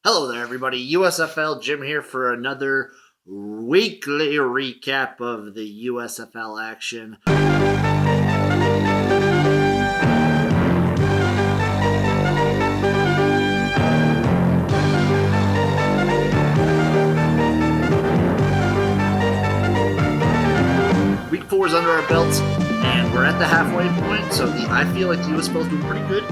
Hello there, everybody. USFL Jim here for another weekly recap of the USFL action. Week 4 is under our belts, and we're at the halfway point, so I feel like the USFL is doing pretty good.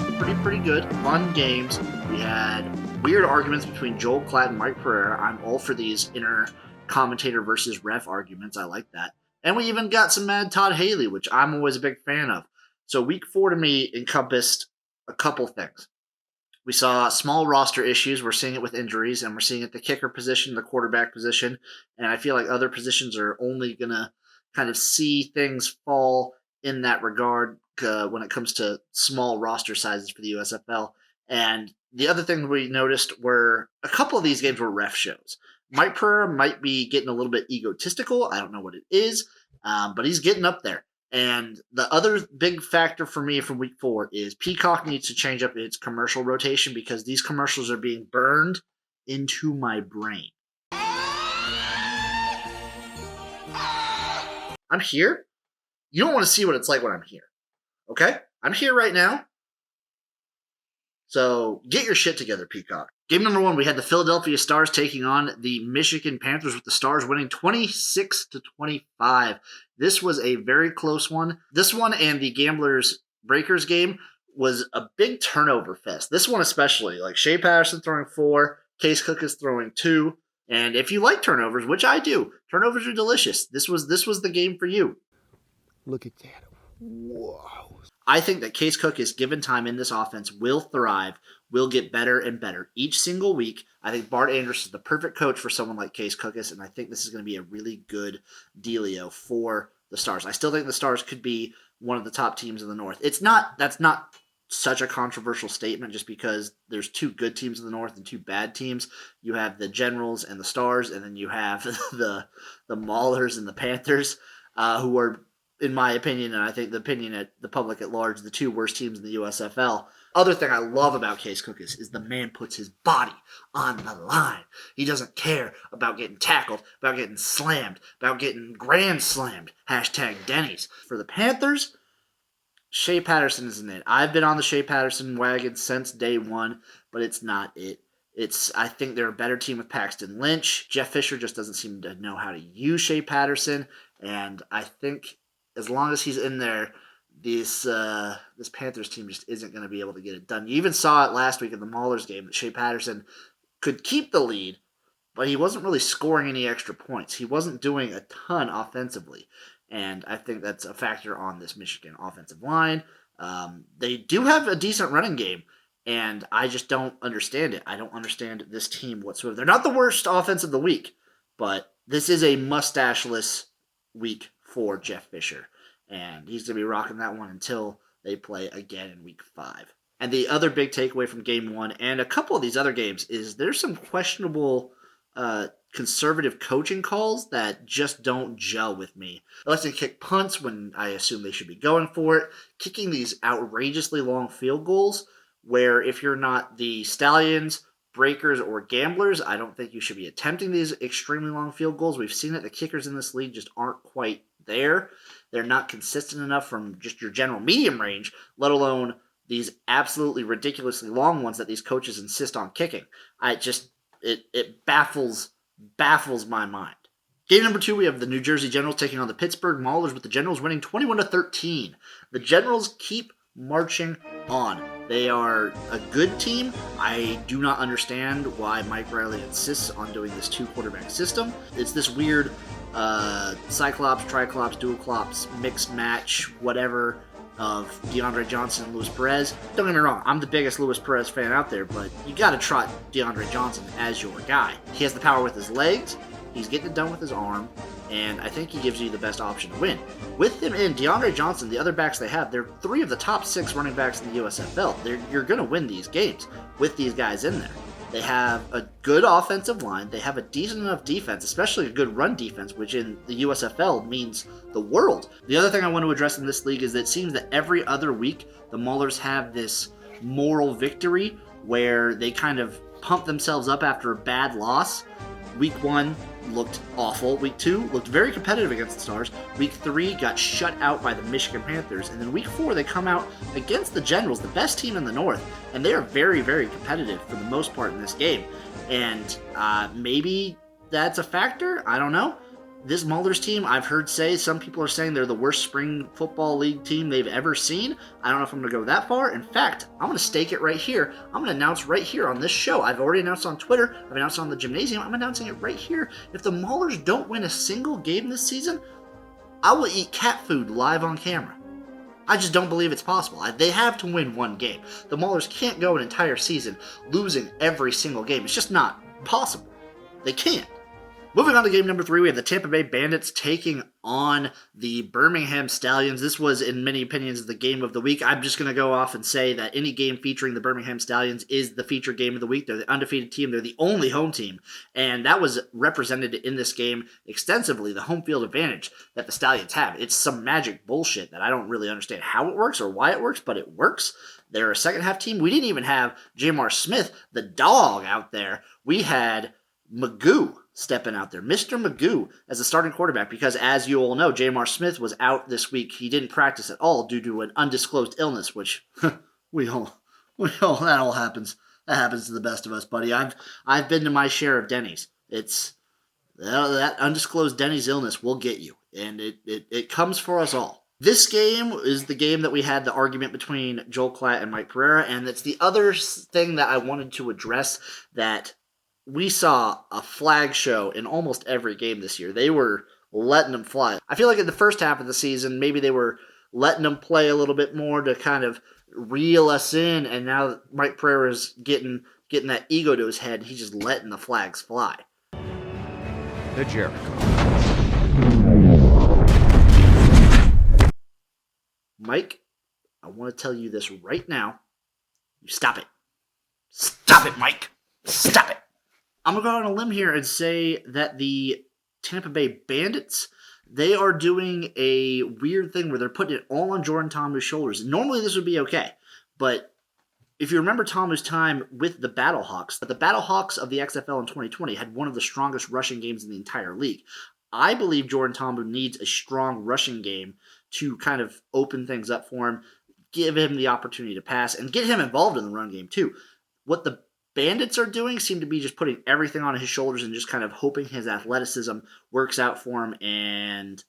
Pretty good. Fun games. We had weird arguments between Joel Klatt and Mike Pereira. I'm all for these inner commentator versus ref arguments. I like that. And we even got some mad Todd Haley, which I'm always a big fan of. So week 4 to me encompassed a couple things. We saw small roster issues. We're seeing it with injuries, and we're seeing it at the kicker position, the quarterback position. And I feel like other positions are only going to kind of see things fall in that regard when it comes to small roster sizes for the USFL. And the other thing we noticed were a couple of these games were ref shows. Mike Pereira might be getting a little bit egotistical. I don't know what it is, but he's getting up there. And the other big factor for me from week 4 is Peacock needs to change up its commercial rotation because these commercials are being burned into my brain. I'm here. You don't want to see what it's like when I'm here. Okay? I'm here right now. So get your shit together, Peacock. Game number 1, we had the Philadelphia Stars taking on the Michigan Panthers, with the Stars winning 26-25. This was a very close one. This one and the Gamblers Breakers game was a big turnover fest. This one especially, like Shea Patterson throwing 4, Case Cook is throwing 2. And if you like turnovers, which I do, turnovers are delicious. This was the game for you. Look at that. Whoa. I think that Case Cook is given time in this offense, will thrive, will get better and better each single week. I think Bart Andrus is the perfect coach for someone like Case Cook is, and I think this is going to be a really good dealio for the Stars. I still think the Stars could be one of the top teams in the North. That's not such a controversial statement just because there's 2 good teams in the North and 2 bad teams. You have the Generals and the Stars, and then you have the Maulers and the Panthers, who are, in my opinion, and I think the opinion of the public at large, the 2 worst teams in the USFL. Other thing I love about Case Cook is the man puts his body on the line. He doesn't care about getting tackled, about getting slammed, about getting grand slammed. #Denny's. For the Panthers, Shea Patterson isn't it. I've been on the Shea Patterson wagon since day 1, but it's not it. I think they're a better team with Paxton Lynch. Jeff Fisher just doesn't seem to know how to use Shea Patterson, and I think as long as he's in there, this Panthers team just isn't going to be able to get it done. You even saw it last week in the Maulers game that Shea Patterson could keep the lead, but he wasn't really scoring any extra points. He wasn't doing a ton offensively, and I think that's a factor on this Michigan offensive line. They do have a decent running game, and I just don't understand it. I don't understand this team whatsoever. They're not the worst offense of the week, but this is a mustache-less week for Jeff Fisher, and he's going to be rocking that one until they play again in week 5. And the other big takeaway from game 1 and a couple of these other games is there's some questionable conservative coaching calls that just don't gel with me. They like to kick punts when I assume they should be going for it, kicking these outrageously long field goals where if you're not the Stallions, Breakers, or Gamblers, I don't think you should be attempting these extremely long field goals. We've seen that the kickers in this league just aren't quite there. They're not consistent enough from just your general medium range, let alone these absolutely ridiculously long ones that these coaches insist on kicking. It baffles my mind. Game number 2, we have the New Jersey Generals taking on the Pittsburgh Maulers, with the Generals winning 21-13. The Generals keep marching on. They are a good team. I do not understand why Mike Riley insists on doing this 2-quarterback system. It's this weird Cyclops, Triclops, Duoclops, mixed match, whatever, of DeAndre Johnson and Luis Perez. Don't get me wrong, I'm the biggest Luis Perez fan out there, but you got to trot DeAndre Johnson as your guy. He has the power with his legs, he's getting it done with his arm, and I think he gives you the best option to win. With him in, DeAndre Johnson, the other backs they have, they're 3 of the top 6 running backs in the USFL. You're going to win these games with these guys in there. They have a good offensive line. They have a decent enough defense, especially a good run defense, which in the USFL means the world. The other thing I want to address in this league is that it seems that every other week the Maulers have this moral victory where they kind of pump themselves up after a bad loss. Week 1 looked awful. Week 2 looked very competitive against the Stars. Week 3 got shut out by the Michigan Panthers. And then Week 4 they come out against the Generals, the best team in the North. And they are very, very competitive for the most part in this game. And maybe that's a factor. I don't know. This Maulers team, I've heard say, some people are saying they're the worst spring football league team they've ever seen. I don't know if I'm going to go that far. In fact, I'm going to stake it right here. I'm going to announce right here on this show. I've already announced on Twitter. I've announced on the Jimnasium. I'm announcing it right here. If the Maulers don't win a single game this season, I will eat cat food live on camera. I just don't believe it's possible. They have to win one game. The Maulers can't go an entire season losing every single game. It's just not possible. They can't. Moving on to game number 3, we have the Tampa Bay Bandits taking on the Birmingham Stallions. This was, in many opinions, the game of the week. I'm just going to go off and say that any game featuring the Birmingham Stallions is the featured game of the week. They're the undefeated team. They're the only home team. And that was represented in this game extensively, the home field advantage that the Stallions have. It's some magic bullshit that I don't really understand how it works or why it works, but it works. They're a second-half team. We didn't even have J.M.R. Smith, the dog, out there. We had Magoo stepping out there, Mr. Magoo, as a starting quarterback, because as you all know, J.M.R. Smith was out this week. He didn't practice at all due to an undisclosed illness, which we all that all happens. That happens to the best of us, buddy. I've been to my share of Denny's. It's that undisclosed Denny's illness will get you, and it comes for us all. This game is the game that we had the argument between Joel Klatt and Mike Pereira, and it's the other thing that I wanted to address, that we saw a flag show in almost every game this year. They were letting them fly. I feel like in the first half of the season, maybe they were letting them play a little bit more to kind of reel us in, and now Mike Pereira's getting that ego to his head. He's just letting the flags fly. The Jericho. Mike, I want to tell you this right now. You stop it. Stop it, Mike. Stop it. I'm going to go on a limb here and say that the Tampa Bay Bandits, they are doing a weird thing where they're putting it all on Jordan Ta'amu's shoulders. Normally this would be okay, but if you remember Ta'amu's time with the Battlehawks of the XFL in 2020 had one of the strongest rushing games in the entire league. I believe Jordan Ta'amu needs a strong rushing game to kind of open things up for him, give him the opportunity to pass, and get him involved in the run game too. What the Bandits are doing seem to be just putting everything on his shoulders and just kind of hoping his athleticism works out for him. And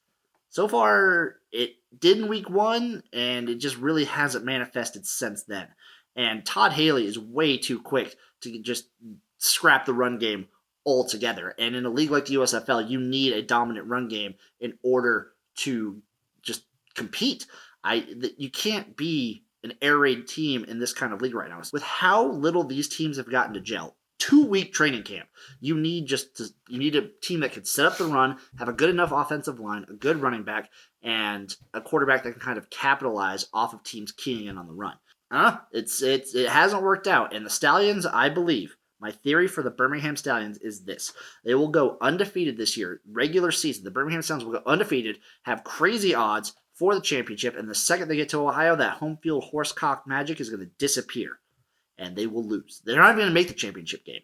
so far, it did in week 1, and it just really hasn't manifested since then. And Todd Haley is way too quick to just scrap the run game altogether. And in a league like the USFL, you need a dominant run game in order to just compete. You can't be an air raid team in this kind of league right now. With how little these teams have gotten to gel, 2-week training camp, you need a team that can set up the run, have a good enough offensive line, a good running back, and a quarterback that can kind of capitalize off of teams keying in on the run. It hasn't worked out, and the Stallions, I believe, my theory for the Birmingham Stallions is this. They will go undefeated this year, regular season. The Birmingham Stallions will go undefeated, have crazy odds for the championship, and the second they get to Ohio, that home field horsecock magic is going to disappear, and they will lose. They're not even going to make the championship game.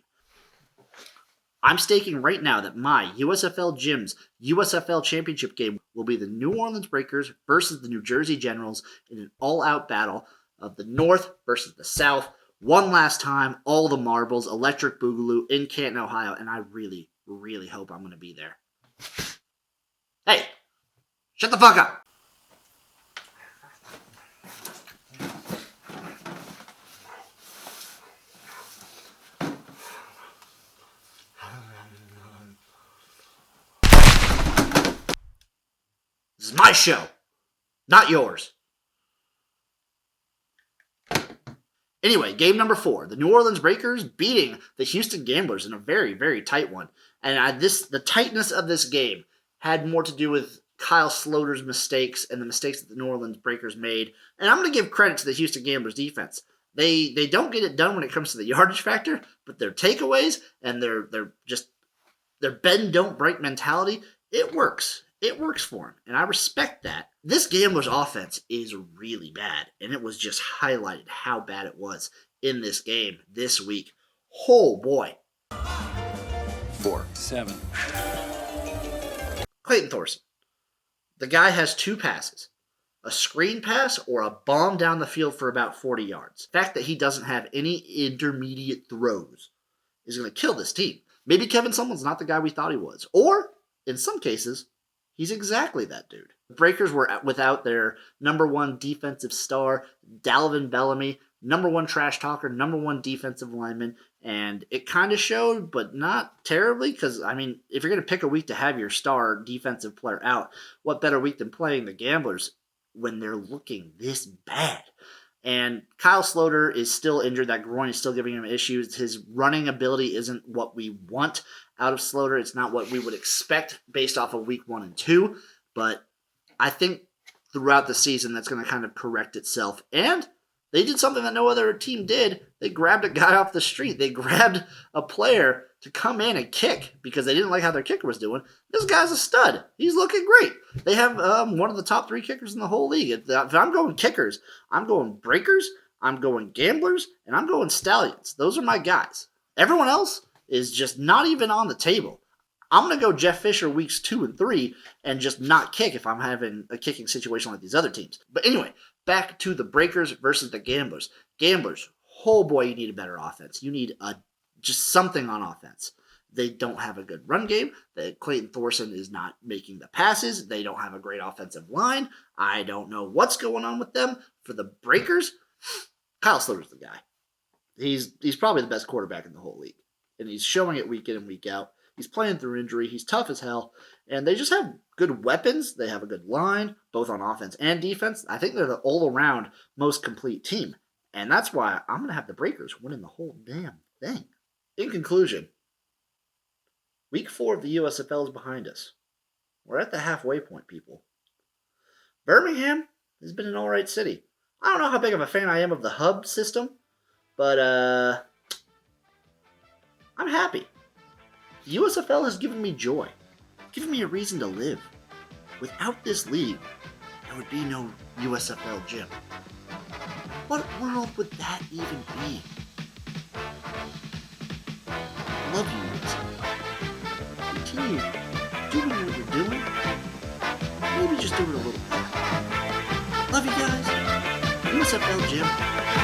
I'm staking right now that my USFL Jim's USFL championship game will be the New Orleans Breakers versus the New Jersey Generals in an all-out battle of the North versus the South. One last time, all the marbles, electric boogaloo in Canton, Ohio, and I really, really hope I'm going to be there. Hey, shut the fuck up. This is my show, not yours. Anyway, game number 4. The New Orleans Breakers beating the Houston Gamblers in a very, very tight one. And the tightness of this game had more to do with Kyle Sloter's mistakes and the mistakes that the New Orleans Breakers made. And I'm going to give credit to the Houston Gamblers defense. They don't get it done when it comes to the yardage factor, but their takeaways and their bend don't break mentality, it works. It works for him, and I respect that. This Gamblers offense is really bad, and it was just highlighted how bad it was in this game this week. Oh boy. 4. 7. Clayton Thorson. The guy has 2 passes. A screen pass or a bomb down the field for about 40 yards. The fact that he doesn't have any intermediate throws is going to kill this team. Maybe Kevin Sumlin's not the guy we thought he was. Or, in some cases, he's exactly that dude. The Breakers were without their number 1 defensive star, Dalvin Bellamy, number 1 trash talker, number 1 defensive lineman, and it kind of showed, but not terribly, because, I mean, if you're going to pick a week to have your star defensive player out, what better week than playing the Gamblers when they're looking this bad? And Kyle Sloter is still injured. That groin is still giving him issues. His running ability isn't what we want out of Sloter. It's not what we would expect based off of week 1 and 2. But I think throughout the season that's going to kind of correct itself. And they did something that no other team did. They grabbed a guy off the street. They grabbed a player to come in and kick because they didn't like how their kicker was doing. This guy's a stud. He's looking great. They have one of the top 3 kickers in the whole league. If I'm going kickers, I'm going Breakers, I'm going Gamblers, and I'm going Stallions. Those are my guys. Everyone else is just not even on the table. I'm going to go Jeff Fisher weeks 2 and 3 and just not kick if I'm having a kicking situation like these other teams. But anyway, back to the Breakers versus the Gamblers. Gamblers, oh boy, you need a better offense. You need just something on offense. They don't have a good run game. Clayton Thorson is not making the passes. They don't have a great offensive line. I don't know what's going on with them. For the Breakers, Kyle Sloter's the guy. He's probably the best quarterback in the whole league. And he's showing it week in and week out. He's playing through injury. He's tough as hell. And they just have good weapons. They have a good line, both on offense and defense. I think they're the all-around most complete team. And that's why I'm going to have the Breakers winning the whole damn thing. In conclusion, week 4 of the USFL is behind us. We're at the halfway point, people. Birmingham has been an alright city. I don't know how big of a fan I am of the hub system, but I'm happy. The USFL has given me joy, given me a reason to live. Without this league, there would be no USFL Jim. What world would that even be? I love you, USFL. Continue doing what you're doing. Maybe just do it a little better. Love you guys. USFL Jim.